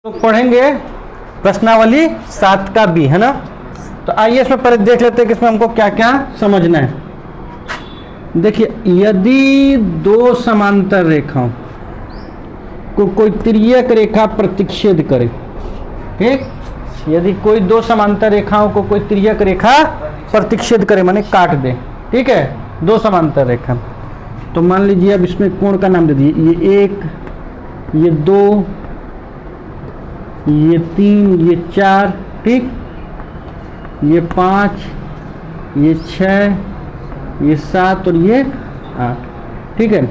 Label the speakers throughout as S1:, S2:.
S1: तो पढ़ेंगे प्रश्नावली 7 का बी, है ना। तो आइए इसमें पहले देख लेते हैं कि इसमें हमको क्या क्या समझना है। देखिए, यदि दो समांतर रेखाओं को कोई तिर्यक रेखा प्रतिच्छेद करे, ठीक, यदि कोई दो समांतर रेखाओं को कोई तिर्यक रेखा प्रतिच्छेद करे माने काट दे, ठीक है, दो समांतर रेखा। तो मान लीजिए अब इसमें कोण का नाम दे दीजिए, ये 1, ये 2, ये 3, ये 4, ठीक, ये 5, ये 6, ये 7 और ये 8, ठीक है।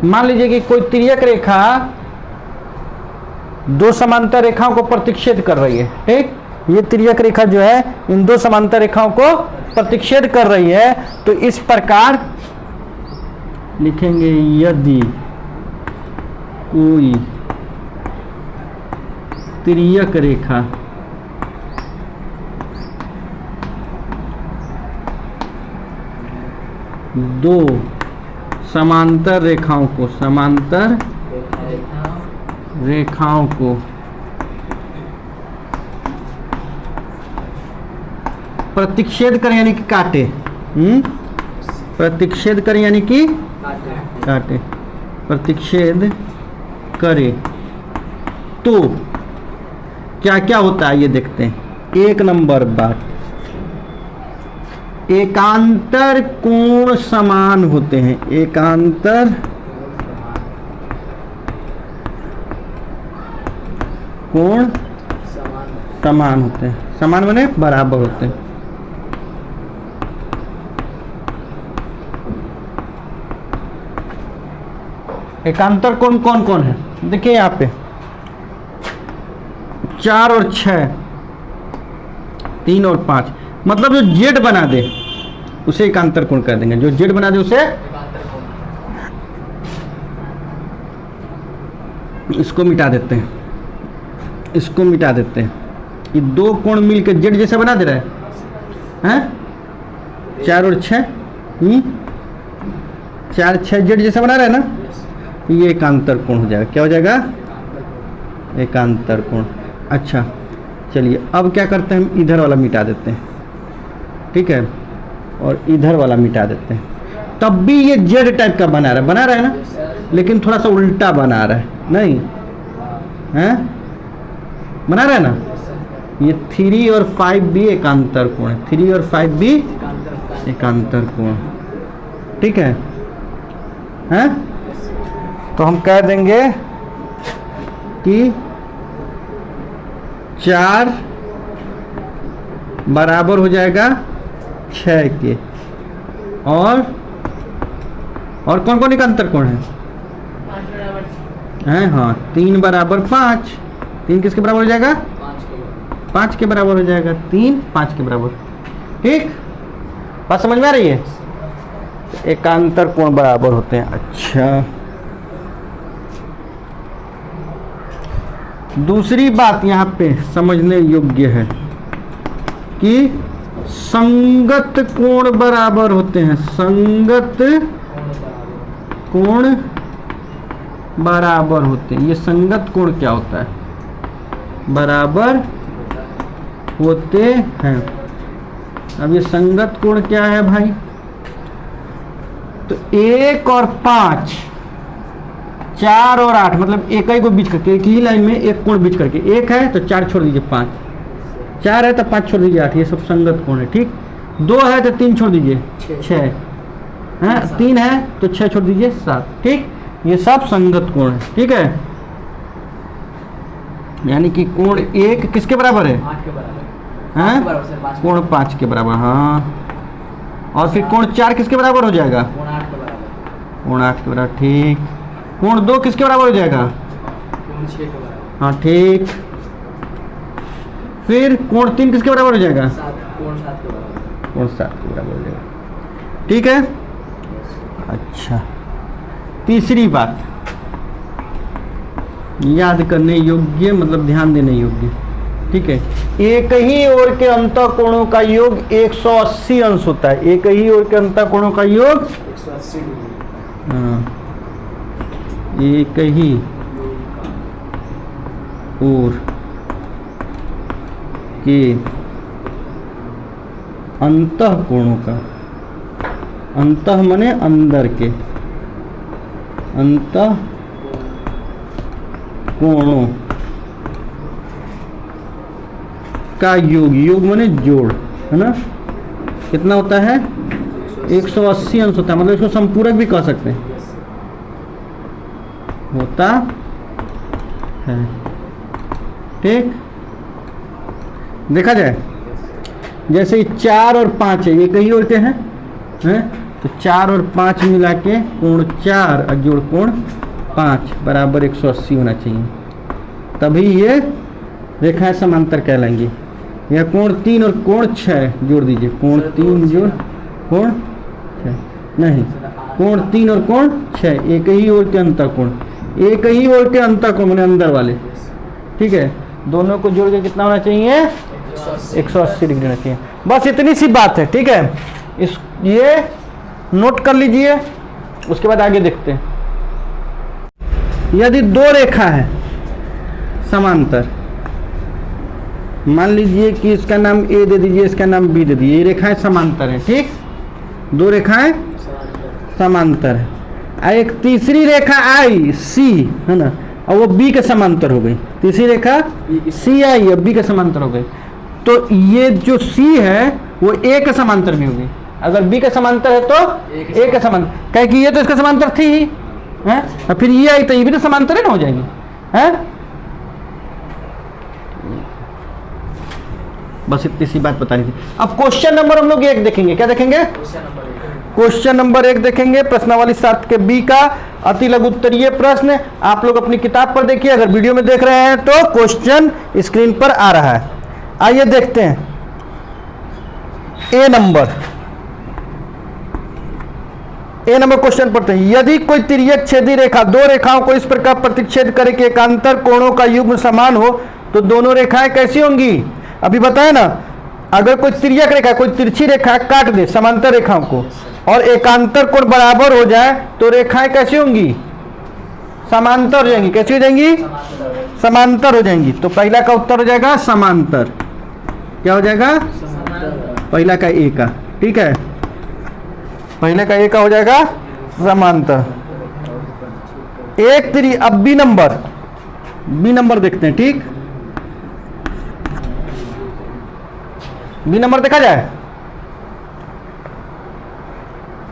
S1: मान लीजिए कि कोई तिर्यक रेखा दो समांतर रेखाओं को प्रतिच्छेद कर रही है, ठीक, ये तिर्यक रेखा जो है इन दो समांतर रेखाओं को प्रतिच्छेद कर रही है। तो इस प्रकार लिखेंगे, यदि कोई तिर्यक रेखा दो समांतर रेखाओं को प्रतिच्छेद करें यानी कि काटे, प्रतिच्छेद करें यानी कि काटे, प्रतिच्छेद करे तो क्या क्या होता है ये देखते हैं। एक नंबर बात, एकांतर कोण समान होते हैं, एकांतर कोण समान होते हैं, समान माने बराबर होते हैं। एकांतर कोण कौन कौन है, देखिए यहाँ पे 4 और 6, 3 और 5, मतलब जो जेड बना दे उसे एकांतर कोण कर देंगे, जो जेड बना दे उसे। इसको मिटा देते हैं, इसको मिटा देते हैं, ये दो कोण मिलकर जेड जैसा बना दे रहा है, 4 और 6, 4, 6 जेड जैसा बना रहा है ना, ये एकांतर कोण हो जाएगा। क्या हो जाएगा? एकांतर कोण। अच्छा चलिए, अब क्या करते हैं, हम इधर वाला मिटा देते हैं, ठीक है, और इधर वाला मिटा देते हैं। तब भी ये जेड टाइप का बना रहा है ना, लेकिन थोड़ा सा उल्टा बना रहा है, नहीं है, बना रहा है ना। ये 3 और 5 भी एकांतर कोण है, 3 और 5 भी एकांतर कोण, ठीक है, हैं? तो हम कह देंगे कि 4 बराबर हो जाएगा 6 के, और कौन कौन एकांतर कोण है? हाँ, 3 बराबर 5, 3 किसके बराबर हो जाएगा? 5 के बराबर हो जाएगा, 3 5 के बराबर, ठीक, बात समझ में आ रही है? एकांतर कोण बराबर होते हैं। अच्छा, दूसरी बात यहाँ पे समझने योग्य है कि संगत कोण बराबर होते हैं, संगत कोण बराबर होते हैं। ये संगत कोण क्या होता है? बराबर होते हैं। अब ये संगत कोण क्या है भाई? तो 1 और 5, 4 और 8, मतलब एक ही को बीच करके, एक ही लाइन में एक कोण बीच करके, 1 है तो 4 छोड़ दीजिए 5, 4 है तो 5 छोड़ दीजिए 8, ये सब संगत कोण है, ठीक। 2 है तो 3 छोड़ दीजिए 6 है, 3 है तो 6 छोड़ दीजिए 7, ठीक, ये सब संगत कोण है, ठीक है। यानी कि कोण 1 किसके बराबर है?
S2: 8 के बराबर
S1: है, कोण 5 के बराबर, हाँ। और फिर कोण 4 किसके बराबर हो जाएगा?
S2: कोण 8 के बराबर,
S1: कोण 8 के बराबर, ठीक। कोण 2 किसके बराबर हो जाएगा?
S2: कोण 6 के बराबर,
S1: हाँ, ठीक। फिर कोण 3 किसके बराबर हो जाएगा?
S2: कोण 7 के बराबर,
S1: कोण 7 के बराबर हो जाएगा, ठीक है। अच्छा, तीसरी बात याद करने योग्य, मतलब ध्यान देने योग्य, ठीक है। एक ही ओर के अंतःकोणों का योग 180 अंश होता है, एक ही ओर के अंतःकोणों का योग
S2: 180
S1: हाँ, एक ही ओर के अंतः कोणों का, अंतः माने अंदर के, अंतः कोणों का योग, योग माने जोड़, है ना। कितना होता है? 180 अंश होता है, मतलब इसको संपूरक भी कह सकते हैं, होता है। ठीक, देखा जाए जैसे 4 और 5 है, ये कहीं और के हैं, तो 4 और 5 मिला के कोण 4 और जोड़ कोण 5 बराबर 180 होना चाहिए, तभी ये रेखाएं समांतर कहलाएंगी। या कोण 3 और कोण 6 जोड़ दीजिए, कोण 3 जोड़ कोण 6, नहीं, कोण 3 और कोण 6 एक ही ओर के अंतर कोण, एक ही ओर के अंतर कोण मैंने अंदर वाले। ठीक है, दोनों को जोड़ के कितना होना चाहिए? 180 डिग्री होना चाहिए। बस इतनी सी बात है। ठीक है, इस ये नोट कर लीजिए, उसके बाद आगे देखते हैं। यदि दो रेखा है समांतर, मान लीजिए कि इसका नाम ए दे दीजिए, इसका नाम बी दे दीजिए, ये रेखाएं समांतर है। ठीक, दो रेखाएं समांतर है। एक तीसरी रेखा आई सी, है ना, और वो बी के समांतर हो गई। तीसरी रेखा सी आई है, बी के समांतर हो गई, तो ये जो सी है वो ए के समांतर भी होगी। अगर बी के समांतर है तो ए के समांतर, क्या कि ये तो इसके समांतर थी ही, है, और फिर ये आई तो ये भी तो समांतर ही ना हो जाएगी, है। बस इतनी सी बात बतानी थी। अब क्वेश्चन नंबर हम लोग 1 देखेंगे। क्या देखेंगे? क्वेश्चन नंबर 1 देखेंगे, प्रश्नावली 7 के बी का अति लघु उत्तरीय प्रश्न। आप लोग अपनी किताब पर देखिए, अगर वीडियो में देख रहे हैं तो क्वेश्चन स्क्रीन पर आ रहा है। आइए देखते हैं। ए नंबर क्वेश्चन पढ़ते हैं। यदि कोई तिर्यक छेदी रेखा दो रेखाओं को इस प्रकार प्रतिच्छेद करे कि एकांतर कोणों का युग्म समान हो तो दोनों रेखाएं कैसी होंगी? अभी बताया ना, अगर कोई तिर्यक रेखा, कोई तिरछी रेखा काट दे समांतर रेखाओं को और एकांतर कोण बराबर हो जाए तो रेखाएं कैसी होंगी? समांतर हो जाएंगी। कैसी हो जाएंगी? समांतर हो जाएंगी। तो पहला का उत्तर हो जाएगा समांतर। क्या हो जाएगा? पहला का ए का। ठीक है, पहले का ए का हो जाएगा समांतर। एक तिरी। अब बी नंबर देखते हैं। ठीक, बी नंबर देखा जाए।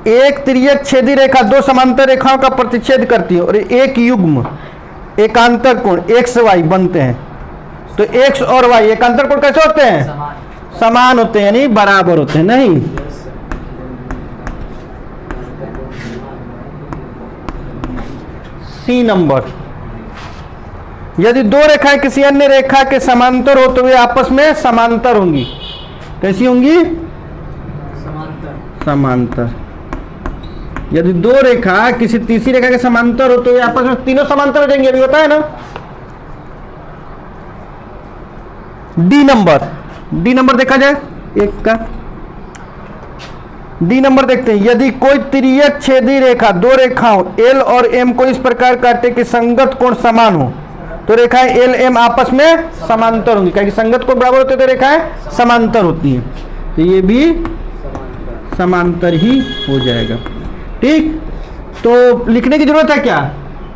S1: एक तिर्यक छेदी रेखा दो समांतर रेखाओं का प्रतिच्छेद करती है और एक युग्म एकांतर कोण एक्स वाई बनते हैं। तो एक्स और वाई एकांतर कोण कैसे होते हैं? समान होते हैं, यानी बराबर होते हैं। नहीं, सी नंबर। यदि दो रेखाएं किसी अन्य रेखा के समांतर हो तो वे आपस में समांतर होंगी। कैसी होंगी? समांतर। यदि दो रेखा किसी तीसरी रेखा के समांतर हो तो वे आपस में तीनों समांतर हो जाएंगे। अभी बताया ना। डी नंबर देखा जाए एक का। डी नंबर देखते हैं। यदि कोई तिर्यक छेदी रेखा दो रेखाओं एल और एम को इस प्रकार काटे कि संगत कोण समान हो तो रेखाएं एल एम आपस में समांतर होंगी। क्योंकि संगत कोण बराबर होते तो रेखाएं समांतर होती हैं, तो ये भी समांतर ही हो जाएगा। ठीक, तो लिखने की जरूरत है क्या?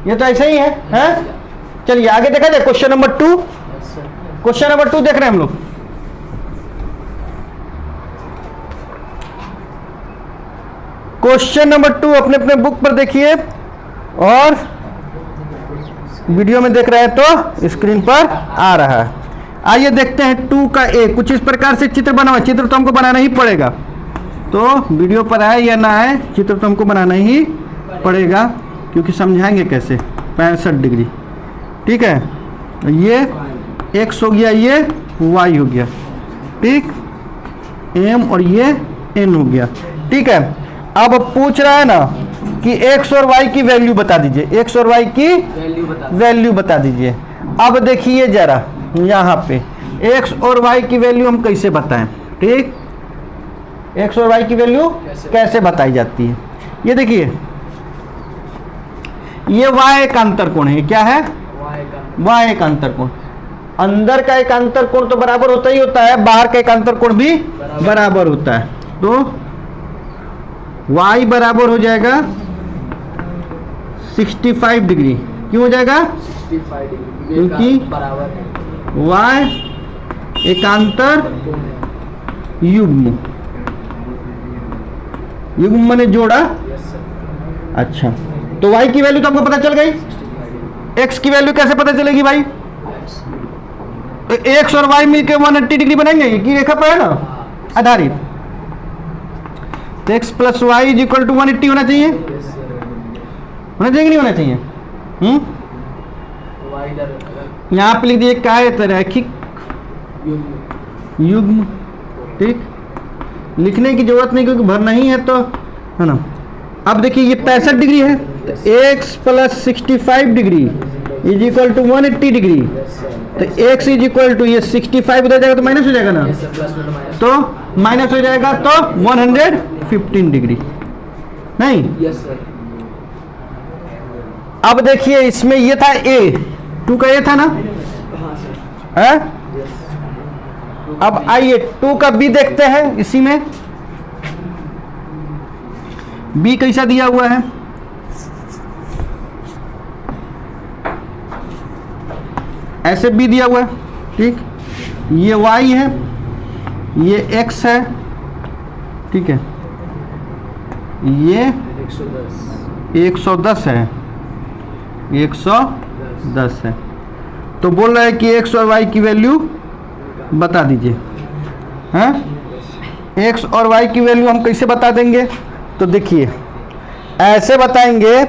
S1: ये तो ऐसा ही है? चलिए आगे देखा जाए। क्वेश्चन नंबर 2 देख रहे हैं हम लोग। क्वेश्चन नंबर 2 अपने अपने बुक पर देखिए और वीडियो में देख रहे हैं तो स्क्रीन पर आ रहा है। आइए देखते हैं 2 का ए। कुछ इस प्रकार से चित्र बना हुआ। चित्र तो हमको बनाना ही पड़ेगा, तो वीडियो पर आए या ना आए चित्र तो हमको बनाना ही पड़ेगा, क्योंकि समझाएंगे कैसे। 65 डिग्री। ठीक है, ये एक्स हो गया, ये वाई हो गया। ठीक, एम और ये एन हो गया। ठीक है, अब पूछ रहा है ना कि एक्स और वाई की वैल्यू बता दीजिए। एक्स और वाई की वैल्यू बता दीजिए। अब देखिए जरा यहाँ पे एक्स और वाई की वैल्यू हम कैसे बताएं। ठीक, एक्स और वाई की वैल्यू कैसे बताई जाती है? ये देखिए, ये वाई एकांतर कोण है। क्या है? वाई एकांतर कोण। अंदर का एकांतर कोण तो बराबर होता ही होता है, बाहर का एकांतर कोण भी बराबर होता है। तो y बराबर हो जाएगा 65 डिग्री। क्यों हो जाएगा?
S2: 65 डिग्री
S1: क्योंकि
S2: बराबर है
S1: y एकांतर
S2: कोण है।
S1: युग्म, युग्म माने जोड़ा।
S2: Yes sir.
S1: अच्छा, तो y की वैल्यू तो आपको पता चल गई,
S2: 65 डिग्री
S1: x की वैल्यू कैसे पता चलेगी भाई?
S2: एक्स।
S1: तो x और y मिलकर 180 डिग्री बनाएंगे, की रेखा पर है ना आधारित। तो x plus y is equal to 180 होना चाहिए,
S2: यस सर।
S1: होना चाहिए कि नहीं होना चाहिए?
S2: वाई इधर
S1: यहाँ पे लिख दिए क्या है? तो रैखिक
S2: युग्म
S1: युग्म। ठीक, लिखने की जरूरत नहीं क्योंकि भरना ही है, तो है ना। अब देखिए ये 65 डिग्री है, तो x plus 65 degree is equal to 180 degree.
S2: Yes sir.
S1: तो x इज इक्वल टू ये 65 उधर जाएगा तो माइनस हो जाएगा ना,
S2: यस सर, प्लस में माइनस।
S1: तो माइनस हो जाएगा तो 115 डिग्री नहीं।
S2: Yes sir.
S1: अब देखिए इसमें ये था a, 2 का a था ना,
S2: हाँ सर।
S1: है?
S2: यस।
S1: अब आइए 2 का b देखते हैं। इसी में b कैसा दिया हुआ है? ऐसे b दिया हुआ है। ठीक, ये y है, ये x है, ठीक है, ये 110 है, 110 है। तो बोल रहा है कि x और y की वैल्यू बता दीजिए। हैं? x और y की वैल्यू हम कैसे बता देंगे? तो देखिए ऐसे बताएंगे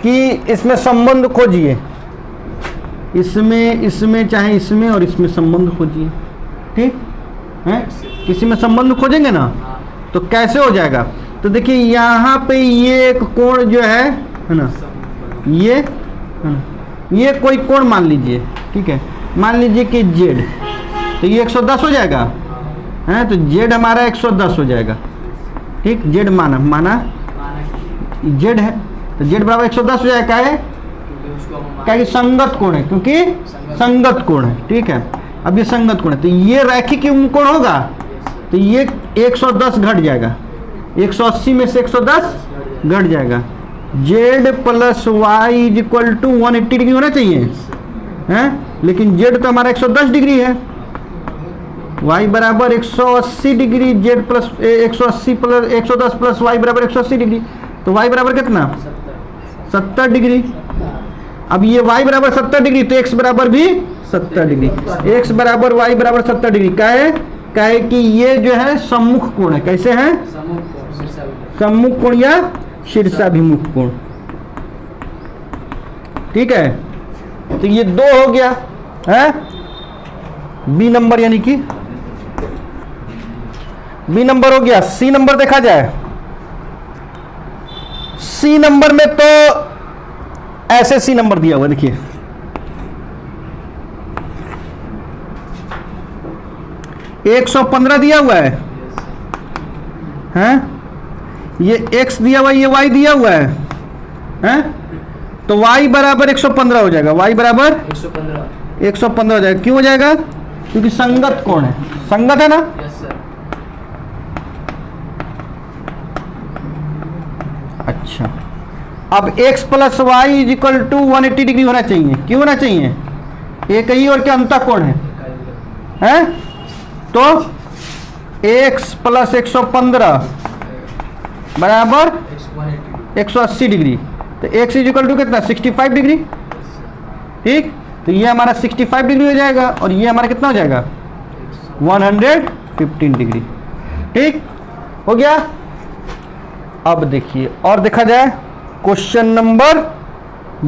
S1: कि इसमें संबंध खोजिए, इसमें चाहे इसमें और इसमें संबंध खोजिए। ठीक है, किसी में संबंध खोजेंगे ना तो कैसे हो जाएगा? तो देखिए यहाँ पे ये एक कोण जो है ना, ये है ना, ये कोई कोण मान लीजिए। ठीक है, मान लीजिए कि z, तो ये 110 हो जाएगा, है? तो z हमारा 110 हो जाएगा। ठीक, z माना z है, तो z बराबर 110 हो जाएगा। है क्या? कि संगत कोण है, क्योंकि संगत कोण है। ठीक है, अब ये संगत कोण है तो ये रैखिक कोण होगा, तो ये 110 घट जाएगा, 180 में से 110 घट जाएगा। z plus y is equal to 180 degree होना चाहिए, हैं? लेकिन z तो हमारा 110 डिग्री है, y बराबर 180 degree, z plus 180 plus 110 plus y बराबर 180 डिग्री। तो y बराबर कितना? 70 डिग्री। अब ये y बराबर 70 डिग्री तो x बराबर भी 70 डिग्री, x बराबर y बराबर 70 डिग्री। क्या है कि ये जो है सम्मुख कोण है। कैसे है? सम्मुख कोण या शीर्षाभिमुख कोण। ठीक है, तो ये 2 हो गया है बी नंबर, यानी कि बी नंबर हो गया। सी नंबर देखा जाए, सी नंबर में तो ऐसे सी नंबर दिया हुआ, देखिए एक 115 दिया हुआ है, हैं? ये x दिया हुआ है, ये y दिया हुआ है, हैं? तो y बराबर 115 हो जाएगा, y बराबर 115 हो जाएगा। क्यों हो जाएगा? क्योंकि संगत कोण है, संगत है ना।
S2: Yes sir.
S1: अच्छा, अब x plus y is equal to 180 degree होना चाहिए। क्यों होना चाहिए? एक ही और क्या अंतः कोण है? तो x प्लस 115 बराबर 180 डिग्री। तो x इज इक्वल टू कितना? 65 डिग्री। ठीक, तो ये हमारा 65 डिग्री हो जाएगा और ये हमारा कितना हो जाएगा? 115 डिग्री। ठीक हो गया। अब देखिए और देखा जाए क्वेश्चन नंबर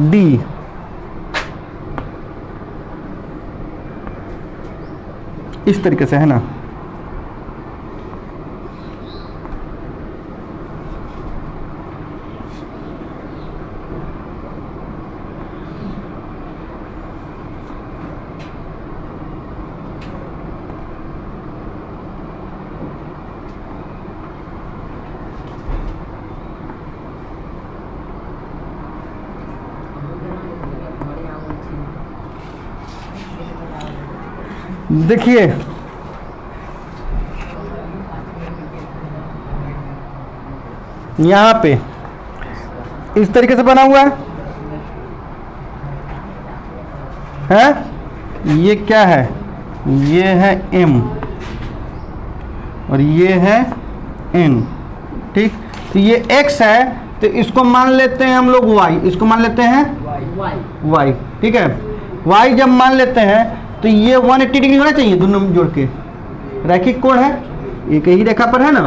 S1: डी। इस तरीके से है ना, देखिए यहां पे इस तरीके से बना हुआ है ये क्या है, ये है m और ये है n, ठीक। तो ये x है तो इसको मान लेते हैं हम लोग y, इसको मान लेते हैं y, ठीक है। y जब मान लेते हैं तो ये 180 डिग्री होना चाहिए दोनों में जोड़ के, रैखिक कोण है, एक ही रेखा पर है ना,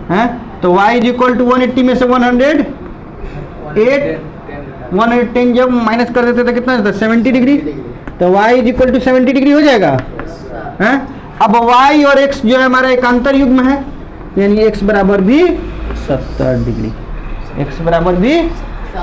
S1: है। तो y इज इक्वल टू 180 में से 110 जब माइनस कर देते तो कितना होता है 70 डिग्री, तो y is equal to 70 degree हो जाएगा, है। अब y और x जो है हमारा एकांतर युग्म है, यानी x बराबर भी 70 डिग्री, x बराबर भी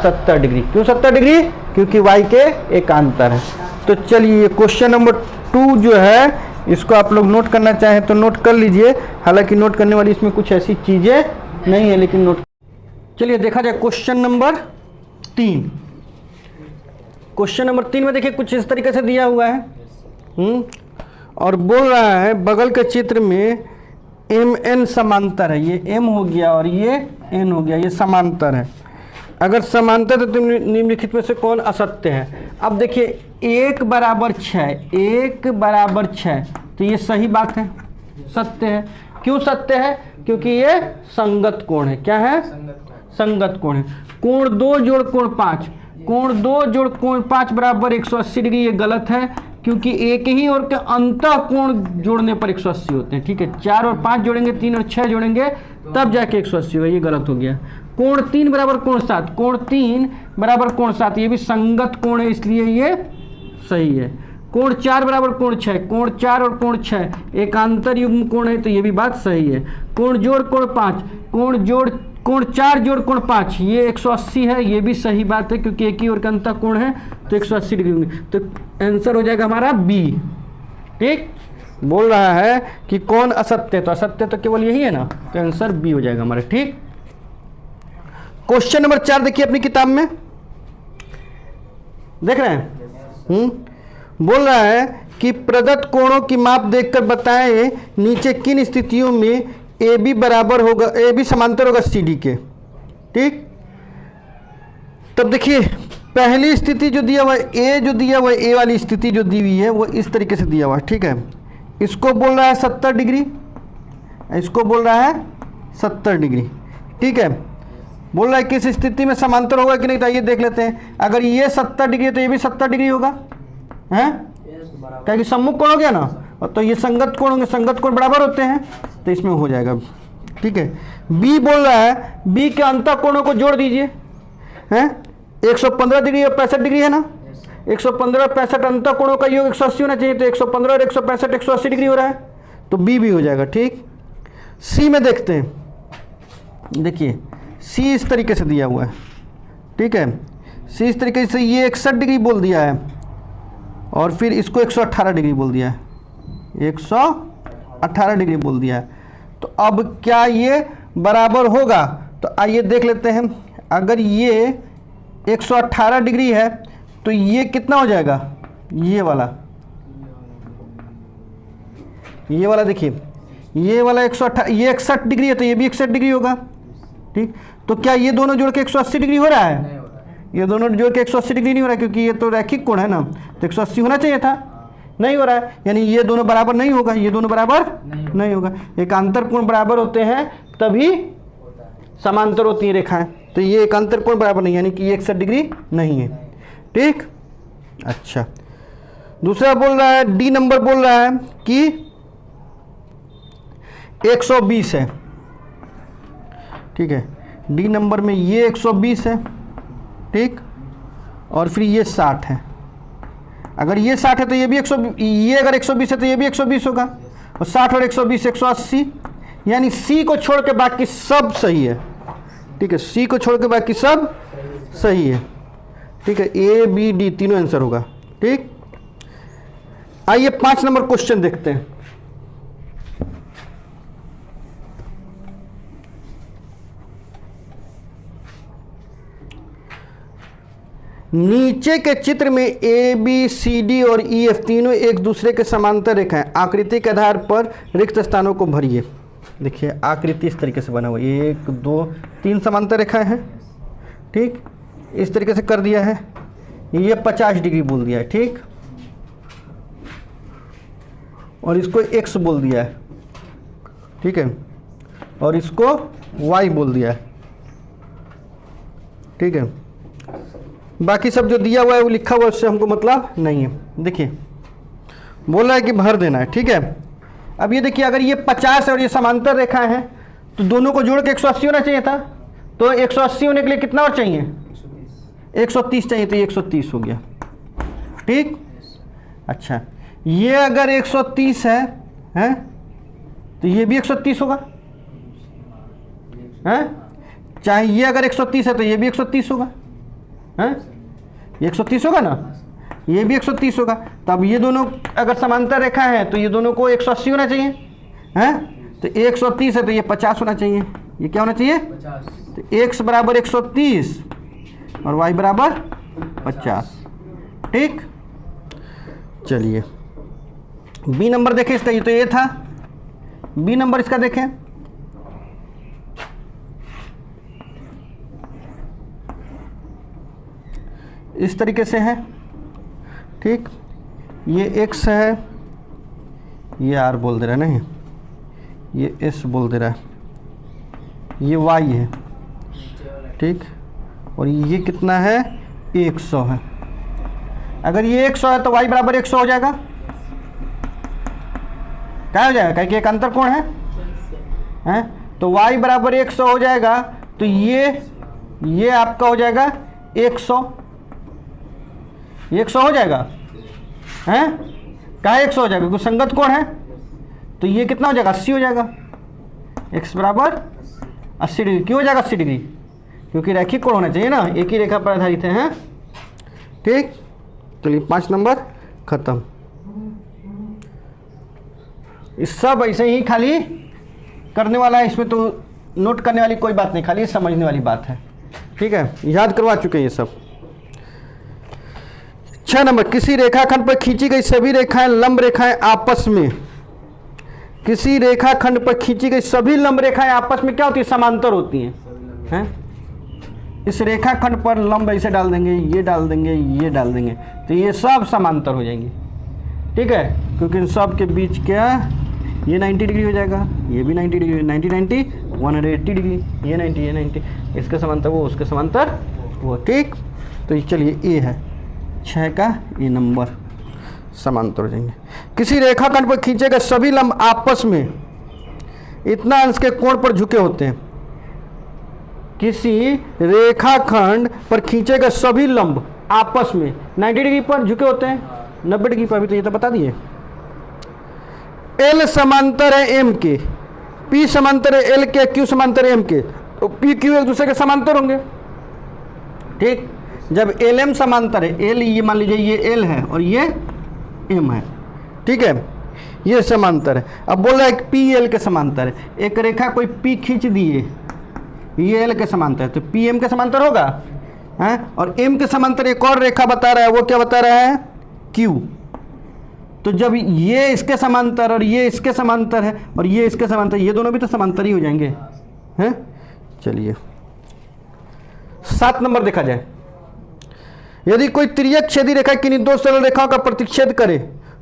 S1: 70 डिग्री। क्यों 70 डिग्री? क्योंकि y के एकांतर है। तो चलिए क्वेश्चन नंबर 2 जो है इसको आप लोग नोट करना चाहें तो नोट कर लीजिए, हालांकि नोट करने वाली इसमें कुछ ऐसी चीजें नहीं है, लेकिन नोट। चलिए देखा जाए क्वेश्चन नंबर 3। क्वेश्चन नंबर 3 में देखिए कुछ इस तरीके से दिया हुआ है और बोल रहा है बगल के चित्र में एम एन समांतर है, ये m हो गया और ये n हो गया, ये समांतर है। अगर समांतर है तो निम्नलिखित में से कौन असत्य है? अब देखिए 1 बराबर 6, 1 बराबर 6, तो ये सही बात है, सत्य है। क्यों सत्य है? क्योंकि ये संगत कोण है। क्या है? संगत कोण है। कोण 2 जोड़ कोण 5, कोण 2 जोड़ कोण 5 बराबर 180 डिग्री, ये गलत है क्योंकि एक ही और के अंतः कोण जोड़ने पर 180 होते हैं, ठीक है। 4 और 5 जोड़ेंगे, 3 और 6 जोड़ेंगे तब जाके 180 होगा, ये गलत हो गया। कोण 3 बराबर कोण 7, कोण 3 बराबर कोण 7, ये भी संगत कोण है इसलिए ये सही है। कोण 4 बराबर कोण 6, कोण 4 और कोण 6 एकांतर युग्म कोण है तो ये भी बात सही है। कोण जोड़ कोण 5, कोण 4 जोड़ कोण 5, ये 180 है, ये भी सही बात है क्योंकि एक ही और का अंतः कोण है तो 180 डिग्री होंगे, तो आंसर हो जाएगा हमारा बी, ठीक। बोल रहा है कि कौन असत्य, तो असत्य तो केवल यही है ना, तो आंसर बी हो जाएगा हमारा, ठीक। क्वेश्चन नंबर 4 देखिए अपनी किताब में, देख रहे हैं। बोल रहा है कि प्रदत्त कोणों की माप देखकर बताएं नीचे किन स्थितियों में ए बी बराबर होगा, ए बी समांतर होगा सी डी के, ठीक। तब देखिए पहली स्थिति जो दिया हुआ है, ए जो दिया हुआ है, ए वाली स्थिति जो दी हुई है वो इस तरीके से दिया हुआ है, ठीक है। इसको बोल रहा है 70 डिग्री, इसको बोल रहा है 70 डिग्री, ठीक है। बोल रहा है किस स्थिति में समांतर होगा कि नहीं, तो ये देख लेते हैं। अगर ये 70 डिग्री है तो ये भी 70 डिग्री होगा, हैं, क्या कि सम्मुख कोण हो गया ना, तो ये संगत कोण होंगे, संगत कोण बराबर होते हैं तो इसमें हो जाएगा, ठीक है। बी बोल रहा है बी के अंतः कोणों को जोड़ दीजिए, हैं, 115 डिग्री और 65 डिग्री है ना, 115 और 65 अंतः कोणों का योग 180 होना चाहिए, तो 115 और 165 180 डिग्री हो रहा है, तो बी भी हो जाएगा, ठीक। सी में देखते हैं, देखिए सी इस तरीके से दिया हुआ है, ठीक है। सी इस तरीके से ये 61 डिग्री बोल दिया है और फिर इसको 118 डिग्री बोल दिया है, 118 डिग्री बोल दिया है। तो अब क्या ये बराबर होगा, तो आइए देख लेते हैं। अगर ये 118 डिग्री है तो ये कितना हो जाएगा, ये वाला देखिए, ये वाला 118, ये 61 डिग्री है तो ये भी 61 डिग्री होगा, ठीक। तो क्या ये दोनों जोड़ के 180 डिग्री हो रहा है? ये दोनों जोड़ के 180 डिग्री नहीं हो रहा है क्योंकि ये तो रैखिक कोण है ना, तो 180 होना चाहिए था, नहीं हो रहा है, यानी ये दोनों बराबर नहीं होगा, ये दोनों बराबर नहीं होगा। एकांतर कोण बराबर होते हैं तभी समांतर होती है रेखाएं, तो ये एकांतर कोण बराबर नहीं, यानी कि ये 61 डिग्री नहीं है, ठीक। अच्छा, दूसरा बोल रहा है, डी नंबर बोल रहा है कि 120 है, ठीक है। डी नंबर में ये 120 है, ठीक, और फिर ये 60 है। अगर ये 60 है तो ये भी 120, ये अगर 120 है तो ये भी 120 होगा, और 60 और 120 180, यानी सी को छोड़ के बाकी सब सही है, ठीक है। सी को छोड़ के बाकी सब सही है, ठीक है। ए बी डी तीनों आंसर होगा, ठीक। आइए 5 नंबर क्वेश्चन देखते हैं। नीचे के चित्र में ए बी सी डी और ई एफ तीनों एक दूसरे के समांतर रेखाएं, आकृति के आधार पर रिक्त स्थानों को भरिए। देखिए आकृति इस तरीके से बना हुआ, 1 2 3 समांतर रेखाएं हैं, ठीक, इस तरीके से कर दिया है। ये 50 डिग्री बोल दिया है, ठीक, और इसको x बोल दिया है, ठीक है, और इसको y बोल दिया है, ठीक है। बाकी सब जो दिया हुआ है वो लिखा हुआ है, उससे हमको मतलब नहीं है। देखिए बोल रहा है कि भर देना है, ठीक है। अब ये देखिए अगर ये 50 और ये समांतर रेखाएं हैं तो दोनों को जोड़ के 180 होना चाहिए था, तो 180 होने के लिए कितना और चाहिए? 130 चाहिए, तो ये 130 हो गया, ठीक। अच्छा ये अगर 130 है तो ये भी 130 होगा, हैं? चाहे ये अगर 130 है तो ये भी 130 होगा, हैं? ये 130 होगा ना, ये भी 130 होगा। तब ये दोनों अगर समांतर रेखा है तो ये दोनों को 180 होना चाहिए, हैं? तो 130 है तो ये 50 होना चाहिए। ये क्या होना चाहिए?
S2: 50।
S1: तो x बराबर 130 और y बराबर 50, ठीक। चलिए बी नंबर देखें इसका, ये तो ये था, बी नंबर इसका देखें। इस तरीके से है, ठीक, ये x है, ये r बोल दे रहा है, नहीं ये s बोल दे रहा है, ये y है, ठीक, और ये कितना है? 100 है। अगर ये 100 है तो y बराबर 100 हो जाएगा, क्या हो जाएगा? क्योंकि एक अंतर कोण है, हैं? तो y बराबर 100 हो जाएगा, तो ये आपका हो जाएगा 100, ये 100 हो जाएगा, हैं? क्या 100 हो जाएगा? क्योंकि संगत कोण है, तो ये कितना हो जाएगा? 80 हो जाएगा। x बराबर 80 डिग्री। क्यों हो जाएगा 80 डिग्री? क्योंकि रैखिक कोण होना चाहिए ना, एक ही रेखा पर आधारित है, हैं? ठीक। चलिए 5 नंबर खत्म। इस सब ऐसे ही खाली करने वाला है, इसमें तो नोट करने वाली कोई बात नहीं, खाली समझने वाली बात है, ठीक है, याद करवा चुके हैं ये सब। 6 नंबर, किसी रेखाखंड पर खींची गई सभी रेखाएं लंब रेखाएं आपस में, किसी रेखाखंड पर खींची गई सभी लंब रेखाएं आपस में क्या होती है? समांतर होती हैं। इस रेखाखंड पर लंब ऐसे डाल देंगे, ये डाल देंगे, ये डाल देंगे, तो ये सब समांतर हो जाएंगे, ठीक है, क्योंकि इन सब के बीच क्या, ये 90 डिग्री हो जाएगा, ये भी 90 डिग्री, 90 90 180 डिग्री, ये 90 ये 90, इसके समांतर वो, उसके समांतर वो, ठीक। तो ये चलिए ये है 6 का ये नंबर, समांतर हो जाएंगे। किसी रेखाखंड पर खींचे गए सभी लंब आपस में इतना अंश के कोण पर झुके होते हैं। किसी रेखाखंड पर खींचे गए सभी लंब आपस में 90 डिग्री पर झुके होते हैं, 90 डिग्री पर भी, तो ये तो बता दिए। L समांतर है M के, P समांतर है L के, Q समांतर है M के, तो P Q एक दूसरे के समांतर होंगे, ठीक। जब LM समांतर है, L ये मान लीजिए ये L है और ये M है, ठीक है, ये समांतर है। अब बोल रहा है P L के समांतर है, एक रेखा कोई P खींच दिए, ये L के समांतर है, तो P M के समांतर होगा, हैं? और M के समांतर एक और रेखा बता रहा है, वो क्या बता रहा है? Q। तो जब ये इसके समांतर और ये इसके समांतर है और ये इसके समांतर, ये दोनों भी तो समांतर ही हो जाएंगे, हैं? चलिए 7 नंबर देखा जाए। यदि कोई तिर्यक छेदी रेखा किन्हीं 2 सरल रेखाओं का प्रतिच्छेद करे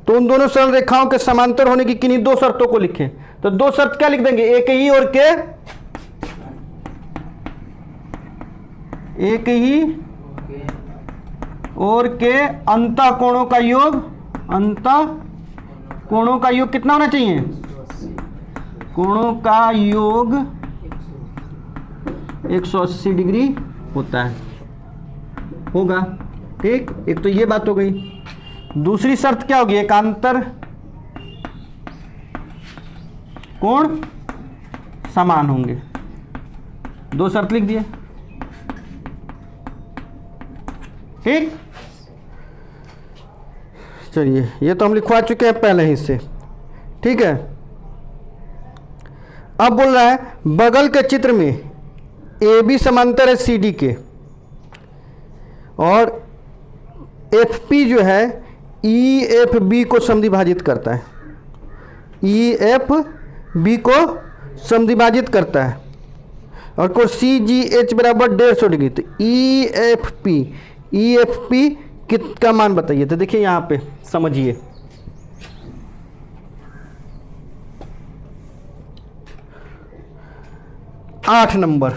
S1: तो उन दोनों सरल रेखाओं के समांतर होने की किन्हीं 2 शर्तों को लिखें। तो 2 शर्त क्या लिख देंगे? एक ही और के, एक ही और के अंतः कोणों का योग, अंतः कोणों का योग कितना होना चाहिए? कोणों का योग 180 डिग्री होता है, होगा, ठीक। एक तो ये बात हो गई। दूसरी शर्त क्या होगी? एकांतर कोण समान होंगे। 2 शर्त लिख दिए, ठीक। चलिए ये तो हम लिखवा चुके हैं पहले ही से, ठीक है। अब बोल रहा है बगल के चित्र में AB समांतर है CD के और एफ पी जो है ई एफ बी को समद्विभाजित करता है, ई एफ बी को समद्विभाजित करता है। और कोण सी जी एच बराबर 150 डिग्री। तो ई एफ पी कितना मान बताइए। तो देखिए यहाँ पे समझिए, आठ नंबर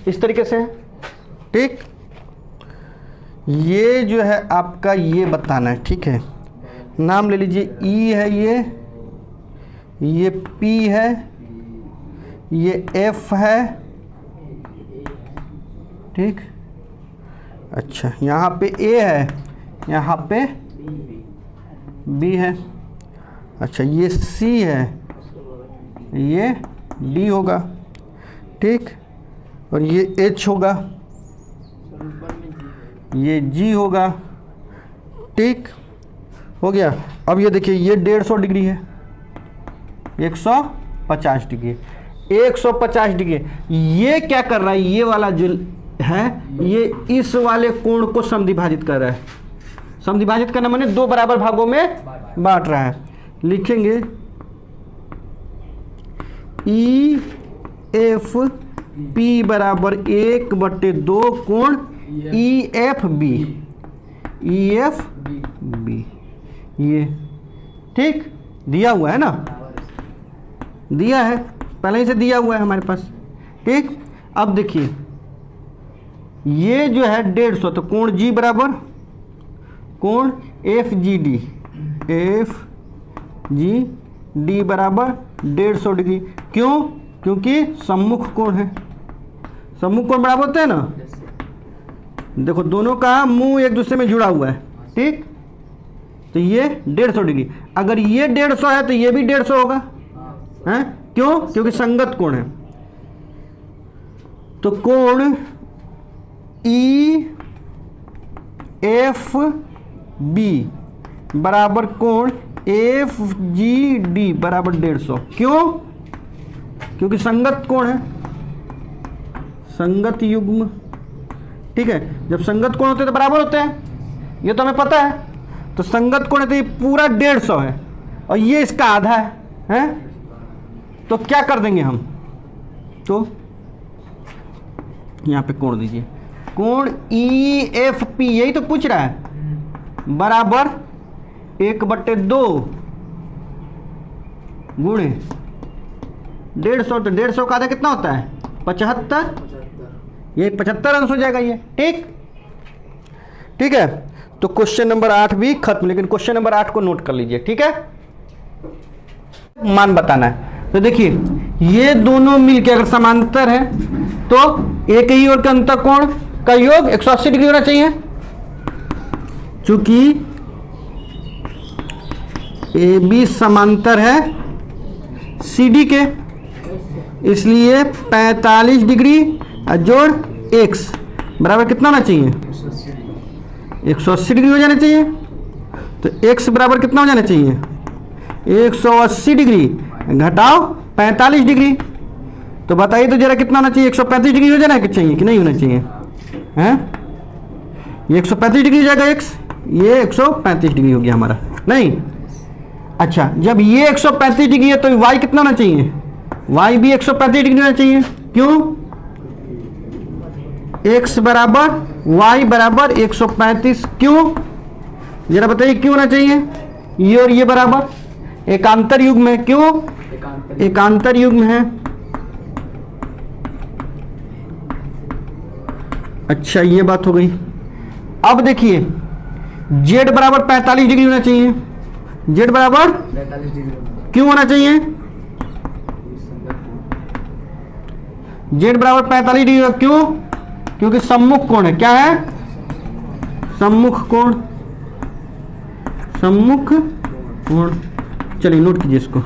S1: इस तरीके से है, ठीक। ये जो है आपका ये बताना है, ठीक है। नाम ले लीजिए, ई है ये पी है, ये एफ है, ठीक। अच्छा, यहाँ पे ए है, यहाँ पे बी है। अच्छा, ये सी है, ये डी होगा, ठीक। और ये एच होगा, ये जी होगा, ठीक हो गया। अब ये देखिए, ये 150 डिग्री है, 150 डिग्री, 150 डिग्री। ये क्या कर रहा है, ये वाला जो है ये इस वाले कोण को समद्विभाजित कर रहा है। समद्विभाजित करना माने दो बराबर भागों में बांट रहा है। लिखेंगे ई एफ पी बराबर 1/2 कोण ई एफ बी, ये ठीक दिया हुआ है ना, दिया है पहले ही से दिया हुआ है हमारे पास, ठीक। अब देखिए ये जो है 150, तो कोण जी बराबर कोण एफ जी डी बराबर 150 डिग्री। क्यों? क्योंकि सम्मुख कोण है, सम्मुख कोण बराबर होता है ना। देखो दोनों का मुंह एक दूसरे में जुड़ा हुआ है, ठीक। तो ये 150 डिग्री, अगर ये 150 है तो ये भी 150 होगा, हैं? क्यों? क्योंकि संगत कोण है। तो कोण ई एफ बी बराबर कोण एफ जी डी बराबर 150। क्यों? क्योंकि संगत कोण है, संगत युग्म, ठीक है। जब संगत कोण होते हैं तो बराबर होते हैं, ये तो हमें पता है। तो संगत कोण है तो ये पूरा 150 है और ये इसका आधा है? तो क्या कर देंगे हम, तो यहां पे कोण दीजिए, कोण ई एफ पी, यही तो पूछ रहा है, बराबर 1/2 गुणे 150। तो 150 का आधा कितना होता है? 75। ये 75 अंश हो जाएगा ये, ठीक। ठीक है, तो क्वेश्चन नंबर 8 भी खत्म। लेकिन क्वेश्चन नंबर 8 को नोट कर लीजिए, ठीक है। मान बताना है। तो देखिए ये दोनों मिलके अगर समांतर है तो एक ही ओर के अंतर कोण का योग 180 डिग्री होना चाहिए। चूंकि ए बी समांतर है सी डी के, इसलिए 45 डिग्री जोड़ एक्स बराबर कितना होना चाहिए? 180 डिग्री हो जाना चाहिए। तो x बराबर कितना हो जाना चाहिए? 180 डिग्री घटाओ 45 डिग्री। तो बताइए तो जरा कितना होना चाहिए? 135 डिग्री हो जाना चाहिए कि नहीं होना चाहिए? हैं? ये 135 डिग्री हो जाएगा x, ये 135 डिग्री हो गया हमारा, नहीं। अच्छा, जब ये 135 डिग्री है तो y कितना होना चाहिए? y भी 135 डिग्री होना चाहिए। क्यों? x बराबर y बराबर 135। क्यों? जरा बताइए क्यों होना चाहिए? ये और ये बराबर एकांतर युग्म है। क्यों? एकांतर युग्म है। अच्छा, ये बात हो गई। अब देखिए z बराबर 45 डिग्री होना चाहिए। z बराबर
S2: 45 डिग्री
S1: क्यों होना चाहिए? z बराबर 45 डिग्री। क्यों? क्योंकि सम्मुख कोण है। क्या है? सम्मुख कोण, सम्मुख कोण। चलिए नोट कीजिए इसको।